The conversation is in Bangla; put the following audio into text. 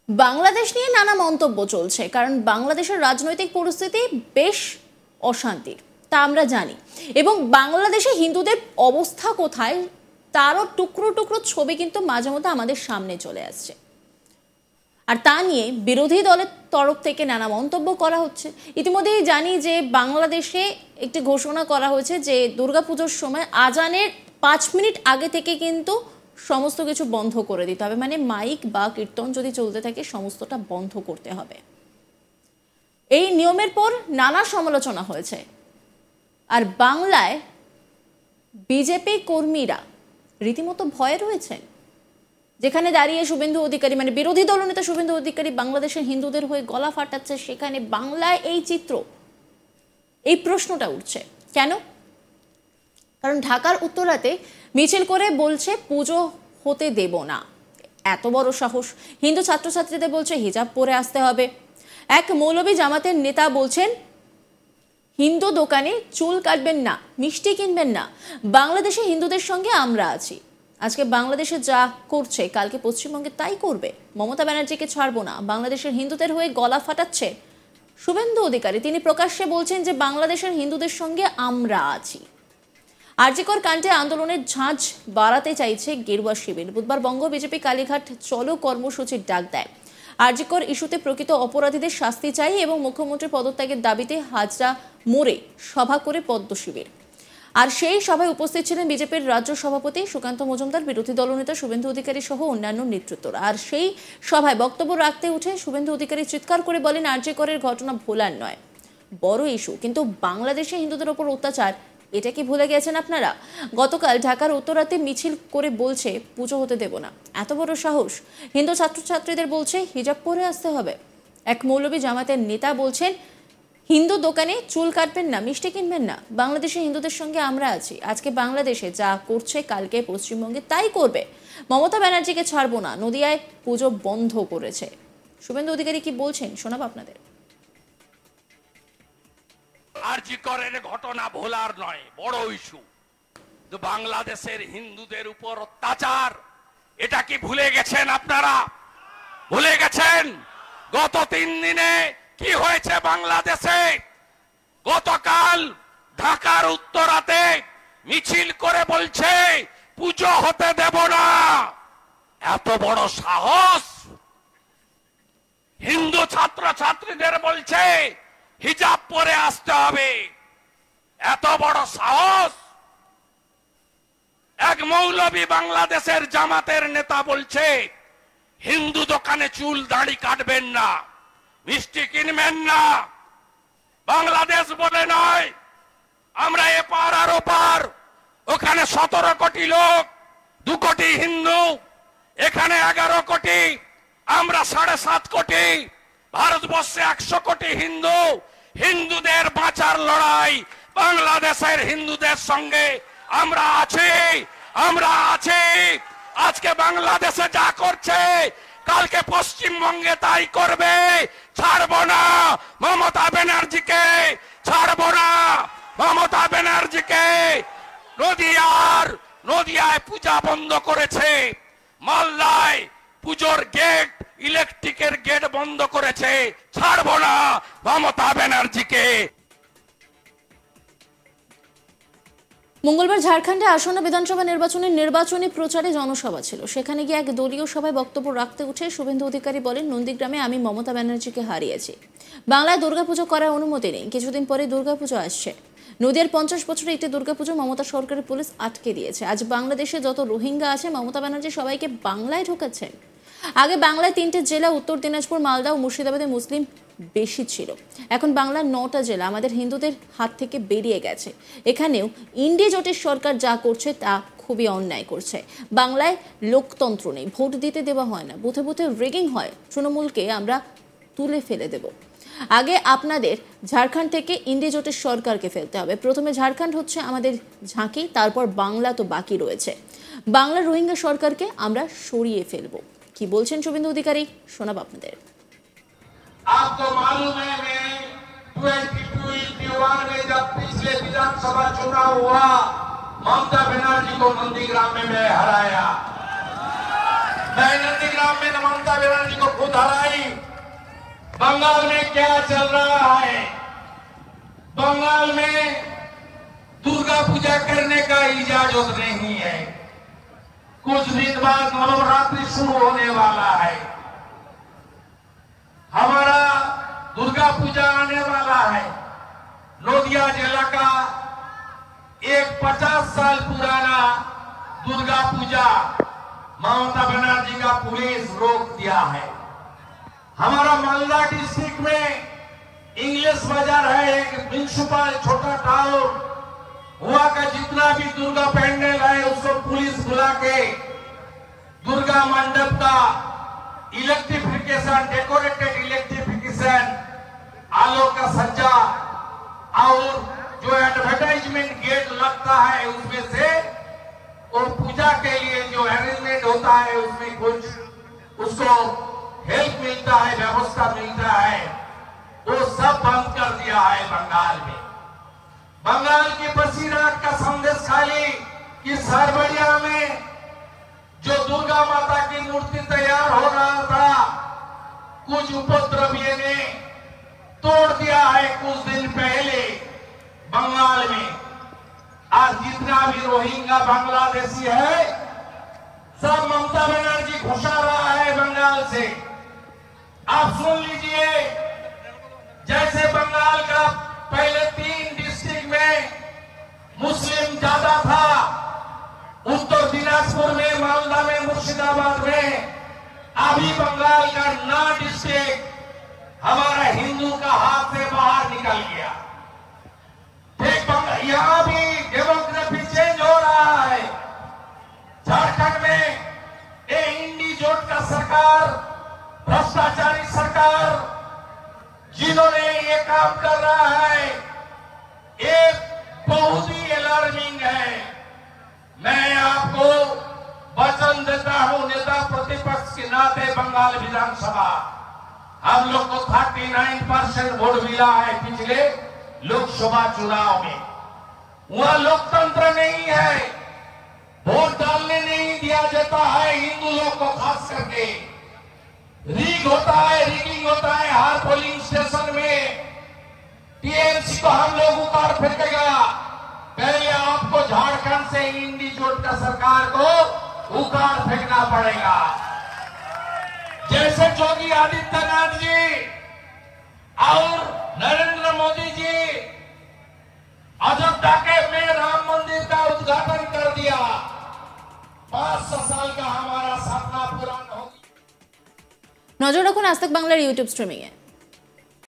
বাংলাদেশ নিয়ে নানা মন্তব্য চলছে, কারণ বাংলাদেশের রাজনৈতিক পরিস্থিতি বেশ অশান্তির, তা আমরা জানি। এবং বাংলাদেশে হিন্দুদের অবস্থা কোথায় তারও টুকরো টুকরো ছবি কিন্তু মাঝে মধ্যে আমাদের সামনে চলে আসছে। আর তা নিয়ে বিরোধী দলের তরফ থেকে নানা মন্তব্য করা হচ্ছে। ইতিমধ্যেই জানি যে বাংলাদেশে একটি ঘোষণা করা হয়েছে যে দুর্গাপুজোর সময় আজানের 5 মিনিট আগে থেকে কিন্তু সমস্ত কিছু বন্ধ করে দিতে হবে, মানে মাইক বা কীর্তন যদি চলতে থাকে সমস্তটা বন্ধ করতে হবে। এই নিয়মের পর নানা সমালোচনা হয়েছে। আর বাংলায় বিজেপি কর্মীরা রীতিমতো ভয়ে রয়েছেন, যেখানে দাঁড়িয়ে শুভেন্দু অধিকারী মানে বিরোধী দলনেতা শুভেন্দু অধিকারী বাংলাদেশের হিন্দুদের হয়ে গলা ফাটাচ্ছে, সেখানে বাংলায় এই চিত্র, এই প্রশ্নটা উঠছে কেন? কারণ ঢাকার উত্তরাতে মিছিল করে বলছে পুজো হতে দেব না। এত বড় সাহস! হিন্দু ছাত্রছাত্রীদের বলছে হিজাব পরে আসতে হবে। এক মৌলবী জামাতের নেতা বলছেন হিন্দু দোকানে চুল কাটবেন না, মিষ্টি কিনবেন না, বাংলাদেশে হিন্দুদের সঙ্গে আমরা আছি। আজকে বাংলাদেশে যা করছে কালকে পশ্চিমবঙ্গে তাই করবে। মমতা ব্যানার্জিকে ছাড়বো না, বাংলাদেশের হিন্দুদের হয়ে গলা ফাটাচ্ছে শুভেন্দু অধিকারী। তিনি প্রকাশ্যে বলছেন যে বাংলাদেশের হিন্দুদের সঙ্গে আমরা আছি। আরজিকর কাণ্ডে আন্দোলনের ঝাঁঝ বাড়াতে চাইছে গেরুয়া শিবির। বুধবার বঙ্গ বিজেপি কালীঘাট চলো কর্মসূচির ডাক দেয়। আরজিকর ইস্যুতে প্রকৃত অপরাধীদের শাস্তি চাই এবং মুখ্যমন্ত্রীর পদত্যাগের দাবিতে হাজরা মোড়ে সভা করে পদ্ম শিবির। আর সেই সভায় উপস্থিত ছিলেন বিজেপির রাজ্য সভাপতি সুকান্ত মজুমদার, বিরোধী দলনেতা শুভেন্দু অধিকারী সহ অন্যান্য নেতৃত্বরা। আর সেই সভায় বক্তব্য রাখতে উঠে শুভেন্দু অধিকারী চিৎকার করে বলেন আরজিকরের ঘটনা ভোলার নয়, বড় ইস্যু, কিন্তু বাংলাদেশে হিন্দুদের ওপর অত্যাচার এটা কি ভুলে গেছেন আপনারা? গতকাল ঢাকার উত্তরাতে মিছিল করে বলছে পুজো হতে দেব না। এত বড় সাহস! হিন্দু ছাত্রছাত্রীদের বলছে হিজাব পরে আসতে হবে। এক মৌলবী জামাতের নেতা বলছেন হিন্দু দোকানে চুল কাটবেন না, মিষ্টি কিনবেন না, বাংলাদেশে হিন্দুদের সঙ্গে আমরা আছি। আজকে বাংলাদেশে যা করছে কালকে পশ্চিমবঙ্গে তাই করবে। মমতা ব্যানার্জিকে ছাড়বো না, নদিয়ায় পুজো বন্ধ করেছে। শুভেন্দু অধিকারী কি বলছেন শোনাবো আপনাদের। আরজিকরের ঘটনা ভোলার নয়, বড় ইস্যু। বাংলাদেশের হিন্দুদের উপর অত্যাচার এটা কি ভুলে গেছেন আপনারা? ভুলে গেছেন গত 3 দিনে কি হয়েছে বাংলাদেশে? গতকাল ঢাকার উত্তরাতে মিছিল করে বলছে পুজো হতে দেব না। এত বড় সাহস! হিন্দু ছাত্রছাত্রীদের বলছে হিজাব পরে আসতে হবে। এত বড় সাহস! এক মৌলবী বাংলাদেশের জামাতের নেতা বলছে হিন্দু দোকানে চুল দাড়ি কাটবেন না, মিষ্টি কিনবেন না। বাংলাদেশ বলে নয়, আমরা এপার আর ওপার। ওখানে 17 কোটি লোক, 2 কোটি হিন্দু, এখানে 11 কোটি, আমরা 7.5 কোটি। ভারতবর্ষে 100 কোটি হিন্দু। হিন্দুদের বাঁচার লড়াই, বাংলাদেশের হিন্দুদের সঙ্গে আমরা আছি, আমরা আছি। আজকে বাংলাদেশে যা করছে কালকে পশ্চিমবঙ্গে তাই করবে। ছাড়বো না মমতা ব্যানার্জিকে, ছাড়বো না মমতা ব্যানার্জিকে। নদিয়ায় পূজা বন্ধ করেছে, মালদায় পুজোর গেট, ইলেকট্রিকের গেট বন্ধ করেছে। ছাড়বো না মমতা ব্যানার্জিকে। মঙ্গলবার ঝাড়খণ্ডে আসন্ন বিধানসভা নির্বাচনের নির্বাচনী প্রচারে জনসভা ছিল। সেখানে গিয়ে এক দলীয় সভায় বক্তব্য রাখতে উঠে শুভেন্দু অধিকারী বলেন নন্দীগ্রামে আমি মমতা ব্যানার্জিকে হারিয়েছি। বাংলায় দুর্গাপুজো করার অনুমতি নেই। কিছুদিন পরে দুর্গাপুজো আসছে। নদিয়ার 50 বছরের একটি দুর্গাপুজো মমতা সরকারের পুলিশ আটকে দিয়েছে। আজ বাংলাদেশে যত রোহিঙ্গা আছে মমতা ব্যানার্জি সবাইকে বাংলায় ঢোকাচ্ছেন। আগে বাংলায় 3টে জেলা, উত্তর দিনাজপুর, মালদা ও মুর্শিদাবাদে মুসলিম বেশি ছিল। এখন বাংলার 9টা জেলা আমাদের হিন্দুদের হাত থেকে বেরিয়ে গেছে। এখানেও ইন্ডিয়া জোটের সরকার যা করছে তা খুবই অন্যায় করছে। বাংলায় লোকতন্ত্র নেই, ভোট দিতে দেওয়া হয় না, বুথে বুথে রেগিং হয়। তৃণমূলকে আমরা তুলে ফেলে দেব। আগে আপনাদের ঝাড়খণ্ড থেকে ইন্ডিয়া জোটের সরকারকে ফেলতে হবে। প্রথমে ঝাড়খণ্ড হচ্ছে আমাদের ঝাঁকি, তারপর বাংলা তো বাকি রয়েছে। বাংলার রোহিঙ্গা সরকারকে আমরা সরিয়ে ফেলবো। কি বলছেন শুভেন্দু অধিকারী শোনাবো আপনাদের। आपको मालूम है मैं 2021 में जब पिछले विधानसभा चुनाव हुआ ममता बनर्जी को नंदीग्राम में मैं हराया। मैं नंदीग्राम में ममता बनर्जी को खुद हराया। बंगाल में क्या चल रहा है? बंगाल में दुर्गा पूजा करने का इजाजत नहीं है। कुछ दिन बाद नवरात्रि शुरू होने वाला है। हमारा दुर्गा पूजा आने वाला है। नोदिया जिला का एक 50 साल पुराना दुर्गा पूजा ममता बनर्जी का पुलिस रोक दिया है। हमारा मालदा डिस्ट्रिक्ट में इंग्लिश बाजार है, एक म्युनिसिपल छोटा टाउन, वहां का जितना भी दुर्गा पंडाल है उसको पुलिस बुला के दुर्गा मंडप का इलेक्ट्रिफिकेशन, डेकोरेटेड इलेक्ट्रिफिकेशन, आलोक का सज्जा और जो एडवर्टाइजमेंट गेट लगता है उसमें से वो पूजा के लिए जो अरेंजमेंट होता है उसमें कुछ उसको हेल्प मिलता है, व्यवस्था मिलता है, वो सब बंद कर दिया है बंगाल में। बंगाल की बसीरात का संदेश खाली कि सरबड़िया में जो दुर्गा माता की मूर्ति तैयार हो रहा था, कुछ उपद्रवियों ने तोड़ दिया है कुछ दिन पहले बंगाल में। आज जितना भी रोहिंग्या बांग्लादेशी है सब ममता बनर्जी घुसा रहा है बंगाल से। आप सुन लीजिए, जैसे बंगाल का पहले 3 डिस्ट्रिक्ट में मुस्लिम ज्यादा था, उत्तर दिनाजपुर में, मालदा में, मुर्शिदाबाद में, अभी बंगाल का 9 डिस्ट्रिक्ट हमारा हिंदू का हाथ से बाहर निकल गया। यहां भी डेमोग्राफी चेंज हो रहा है। झारखंड में इंडी जोट का सरकार, भ्रष्टाचारी सरकार, जिन्होंने ये काम कर रहा है, ये बहुत ही अलार्मिंग है। मैं आपको वचन देता हूं नेता प्रतिपक्ष के नाते, बंगाल विधानसभा हम लोग को 39% वोट मिला है पिछले लोकसभा चुनाव में। वहां लोकतंत्र नहीं है, वोट डालने नहीं दिया जाता है हिंदू लोग को, खास करके रीग होता है, रिगिंग होता है हर पोलिंग स्टेशन में। टीएमसी को हम लोग उतार फेंकेगा। पहले आपको झारखंड से इंडी जोट का सरकार को उतार फेंकना पड़ेगा। जैसे योगी आदित्यनाथ जी और नरेंद्र मोदी जी अयोध्या में राम मंदिर का उद्घाटन कर दिया, 500 साल का हमारा सपना पूरा हो। नजर राखुन आज तक बांगलार यूट्यूब स्ट्रीमिंग ए।